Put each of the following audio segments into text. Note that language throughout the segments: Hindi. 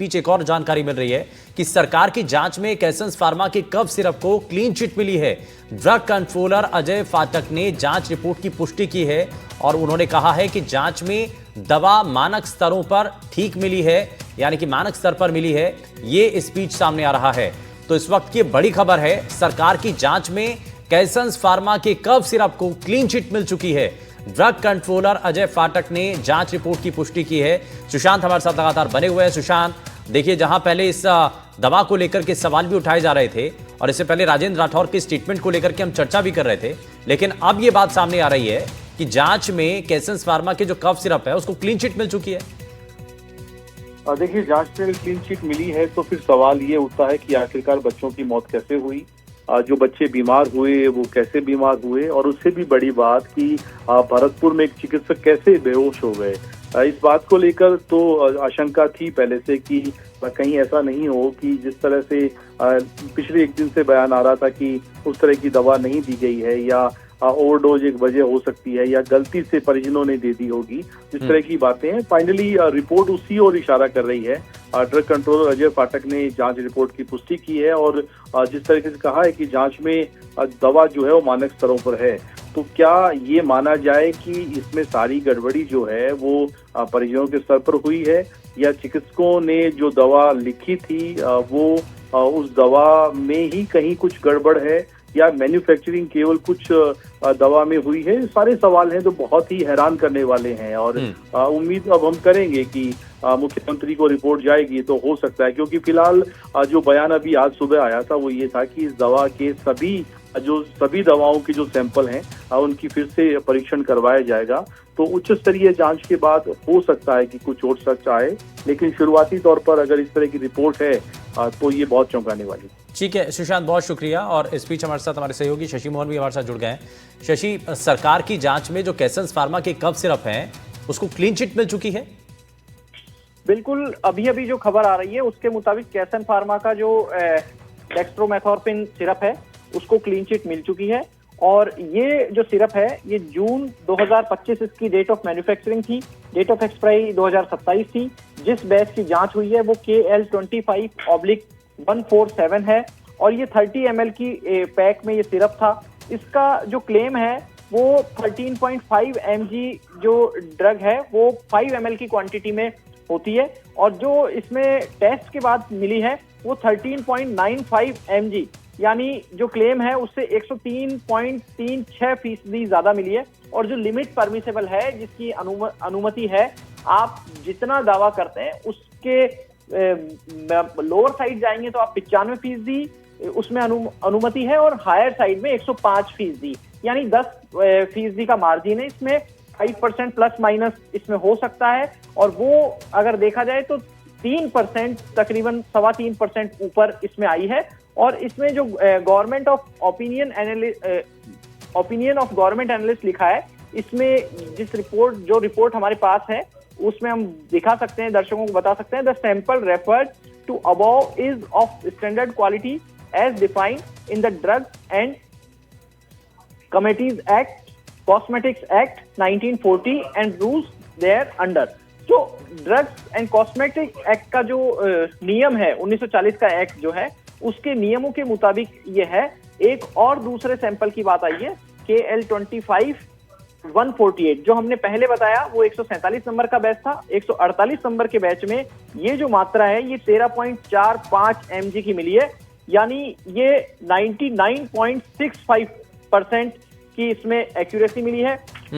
बीच एक और जानकारी मिल रही है कि सरकार की जांच में एसेंस फार्मा के कफ सिरप को क्लीन चिट मिली है। ड्रग कंट्रोलर अजय फाटक ने जांच रिपोर्ट की पुष्टि की है और उन्होंने कहा है कि जांच में दवा मानक स्तरों पर ठीक मिली है, यानी कि मानक स्तर पर मिली है। ये स्पीच सामने आ रहा है। तो इस वक्त की बड़ी खबर है, सरकार की जांच में एसेंस फार्मा के कफ सिरप को क्लीन चिट मिल चुकी है। ड्रग कंट्रोलर अजय फाटक ने जांच रिपोर्ट की पुष्टि की है। सुशांत हमारे साथ लगातार बने हुए हैं। सुशांत, देखिए, जहां पहले इस दवा को लेकर के सवाल भी उठाए जा रहे थे और इससे पहले राजेंद्र राठौर के स्टेटमेंट को लेकर के हम चर्चा भी कर रहे थे, लेकिन अब यह बात सामने आ रही है कि जांच में एसेंस फार्मा के जो कफ सिरप है उसको क्लीन चिट मिल चुकी है। देखिए, जांच में क्लीन चिट मिली है तो फिर सवाल ये उठता है कि आखिरकार बच्चों की मौत कैसे हुई, जो बच्चे बीमार हुए वो कैसे बीमार हुए, और उससे भी बड़ी बात कि भरतपुर में एक चिकित्सक कैसे बेहोश हो गए। इस बात को लेकर तो आशंका थी पहले से कि कहीं ऐसा नहीं हो कि जिस तरह से पिछले एक दिन से बयान आ रहा था कि उस तरह की दवा नहीं दी गई है या ओवरडोज एक वजह हो सकती है या गलती से परिजनों ने दे दी होगी, इस तरह की बातें हैं। फाइनली रिपोर्ट उसी ओर इशारा कर रही है। ड्रग कंट्रोलर अजय फाटक ने जांच रिपोर्ट की पुष्टि की है और जिस तरीके से कहा है कि जांच में दवा जो है वो मानक स्तरों पर है, तो क्या ये माना जाए कि इसमें सारी गड़बड़ी जो है वो परिजनों के स्तर पर हुई है या चिकित्सकों ने जो दवा लिखी थी वो उस दवा में ही कहीं कुछ गड़बड़ है या मैन्युफैक्चरिंग केवल कुछ दवा में हुई है? सारे सवाल हैं जो बहुत ही हैरान करने वाले हैं और उम्मीद अब हम करेंगे कि मुख्यमंत्री को रिपोर्ट जाएगी तो हो सकता है, क्योंकि फिलहाल जो बयान अभी आज सुबह आया था वो ये था कि इस दवा के सभी दवाओं के जो सैंपल हैं उनकी फिर से परीक्षण करवाया जाएगा। तो उच्च स्तरीय जांच के बाद हो सकता है कि कुछ और सच आए, लेकिन शुरुआती तौर पर अगर इस तरह की रिपोर्ट है तो ये बहुत चौंकाने वाली है। ठीक है सुशांत, बहुत शुक्रिया। और इस बीच हमारे साथ हमारे सहयोगी शशि मोहन भी हमारे साथ जुड़ गए हैं। शशि, सरकार की जांच में जो एसेंस फार्मा के कफ सिरप हैं उसको क्लीन चिट मिल चुकी है? बिल्कुल, अभी अभी जो खबर आ रही है उसके मुताबिक एसेंस फार्मा का जो डेक्स्ट्रोमेथोर्फिन सिरप है उसको क्लीन चिट मिल चुकी है। और ये जो सिरप है ये जून 2025 इसकी डेट ऑफ मैन्युफैक्चरिंग थी, डेट ऑफ एक्सपायरी 2027 थी। जिस बैच की जांच हुई है वो KL25/147 है और ये 30 ml की पैक में ये सिरप था। इसका जो क्लेम है वो 13.5 mg जो ड्रग है वो 5 ml की क्वांटिटी में होती है और जो इसमें टेस्ट के बाद मिली है वो 13.95 mg, यानी जो क्लेम है उससे 103.36% ज्यादा मिली है। और जो लिमिट परमिसेबल है, जिसकी अनुमति है, आप जितना दावा करते हैं उसके लोअर साइड जाएंगे तो आप 95% उसमें अनुमति है और हायर साइड में 105%, यानी 10% का मार्जिन है। इसमें 5% प्लस माइनस इसमें हो सकता है और वो अगर देखा जाए तो 3%, तकरीबन 3.25% ऊपर इसमें आई है। और इसमें जो government of opinion of government analyst लिखा है, इसमें जो रिपोर्ट हमारे पास है उसमें हम दिखा सकते हैं, दर्शकों को बता सकते हैं, the sample referred to above is of standard quality as defined in the drug and committees act, cosmetics act 1940 and rules there under. जो ड्रग्स एंड कॉस्मेटिक एक्ट का जो नियम है, 1940 का एक्ट जो है, उसके नियमों के मुताबिक ये है। एक और दूसरे सैंपल की बात आई है, KL25/148 जो हमने पहले बताया वो 147 नंबर का बैच था। 148 नंबर के बैच में ये जो मात्रा है ये 13.45 mg की मिली है, यानी ये 99.65% की इसमें एक्यूरेसी मिली है।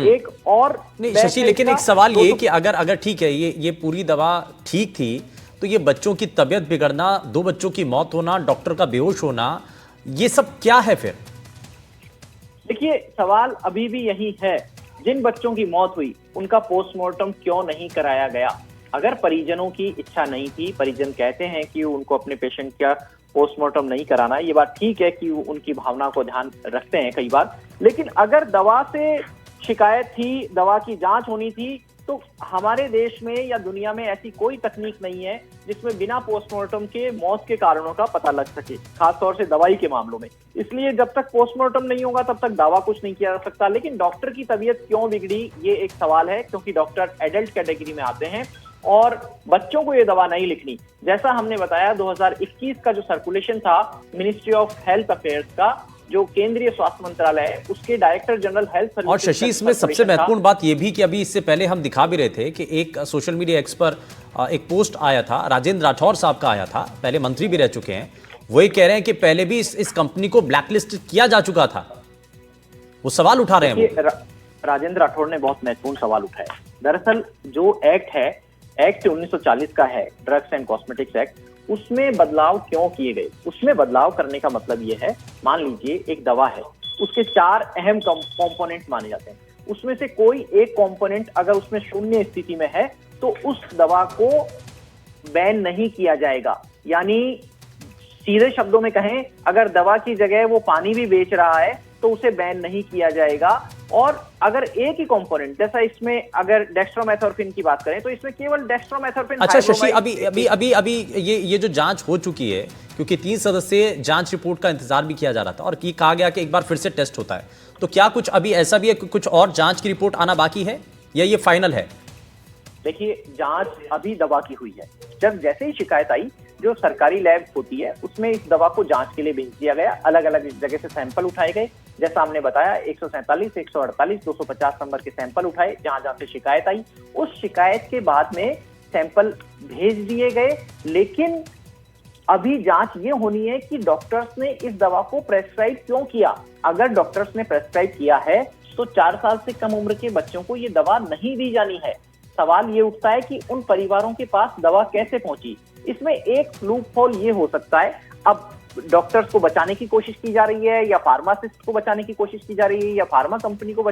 एक और नहीं शशि, लेकिन एक सवाल ये कि अगर ठीक है, ये पूरी दवा ठीक थी तो ये बच्चों की तबीयत बिगड़ना, 2 बच्चों की मौत होना, डॉक्टर का बेहोश होना, ये सब क्या है फिर? देखिए, सवाल अभी भी यही है, जिन बच्चों की मौत हुई उनका पोस्टमार्टम क्यों नहीं कराया गया? अगर परिजनों की इच्छा नहीं थी, परिजन कहते हैं कि उनको अपने पेशेंट का पोस्टमार्टम नहीं कराना, ये बात ठीक है कि उनकी भावना को ध्यान रखते हैं कई बार, लेकिन अगर दवा से शिकायत थी, दवा की जांच होनी थी, तो हमारे देश में या दुनिया में ऐसी कोई तकनीक नहीं है जिसमें बिना पोस्टमार्टम के मौत के कारणों का पता लग सके, खासतौर से दवाई के मामलों में। इसलिए जब तक पोस्टमार्टम नहीं होगा तब तक दावा कुछ नहीं किया जा सकता। लेकिन डॉक्टर की तबीयत क्यों बिगड़ी, ये एक सवाल है, क्योंकि डॉक्टर एडल्ट कैटेगरी में आते हैं और बच्चों को ये दवा नहीं लिखनी। जैसा हमने बताया 2021 का जो सर्कुलेशन था मिनिस्ट्री ऑफ हेल्थ अफेयर्स का, जो केंद्रीय स्वास्थ्य मंत्रालय है, उसके डायरेक्टर जनरल हेल्थ सर्विसेज। और शशि, इसमें सबसे महत्वपूर्ण बात यह भी कि अभी इससे पहले हम दिखा भी रहे थे कि एक सोशल मीडिया एक्स पर एक पोस्ट आया था, राजेंद्र राठौर साहब का आया था, पहले मंत्री भी रह चुके हैं। वो ये कह रहे हैं कि पहले भी इस कंपनी को ब्लैकलिस्ट किया जा चुका था। वो सवाल उठा रहे हैं। राजेंद्र राठौर ने बहुत महत्वपूर्ण सवाल उठाया। दरअसल जो एक्ट है, एक्ट 1940 का है, ड्रग्स एंड कॉस्मेटिक्स एक्ट, उसमें बदलाव क्यों किए गए? उसमें बदलाव करने का मतलब ये है, मान लीजिए एक दवा है, उसके 4 अहम कंपोनेंट माने जाते हैं, उसमें से कोई एक कंपोनेंट अगर उसमें शून्य स्थिति में है तो उस दवा को बैन नहीं किया जाएगा। यानी सीधे शब्दों में कहें, अगर दवा की जगह वो पानी भी बेच रहा है तो उसे बैन नहीं किया जाएगा। और अगर एक ही कंपोनेंट, जैसा इसमें अगर डेक्स्ट्रोमेथोर्फिन की बात करें तो इसमें केवल डेक्स्ट्रोमेथोर्फिन। अच्छा शशि, अभी ये जो जांच हो चुकी है, क्योंकि 3 सदस्यीय जांच रिपोर्ट का इंतजार भी किया जा रहा था और कहा गया कि एक बार फिर से टेस्ट होता है, तो क्या कुछ अभी ऐसा भी है कि कुछ और जांच की रिपोर्ट आना बाकी है या ये फाइनल है? देखिए, जांच अभी दवा की हुई है। जब जैसे ही शिकायत आई, जो सरकारी लैब होती है उसमें इस दवा को जांच के लिए भेज दिया गया। अलग अलग जगह से सैंपल उठाए गए, जैसा हमने बताया 147, 148, 250 नंबर के सैंपल उठाए जहां जहां से शिकायत आई। उस शिकायत के बाद में सैंपल भेज दिए गए, लेकिन अभी जांच ये होनी है कि डॉक्टर्स ने इस दवा को प्रेस्क्राइब क्यों किया। अगर डॉक्टर्स ने प्रेस्क्राइब किया है तो 4 साल से कम उम्र के बच्चों को ये दवा नहीं दी जानी है। सवाल ये उठता है कि उन परिवारों के पास दवा कैसे पहुंची। इसमें एक लूप होल ये हो सकता है, अब डॉक्टर्स को बचाने की कोशिश की जा रही है या फार्मासिस्ट को बचाने की कोशिश की जा रही है या फार्मा कंपनी को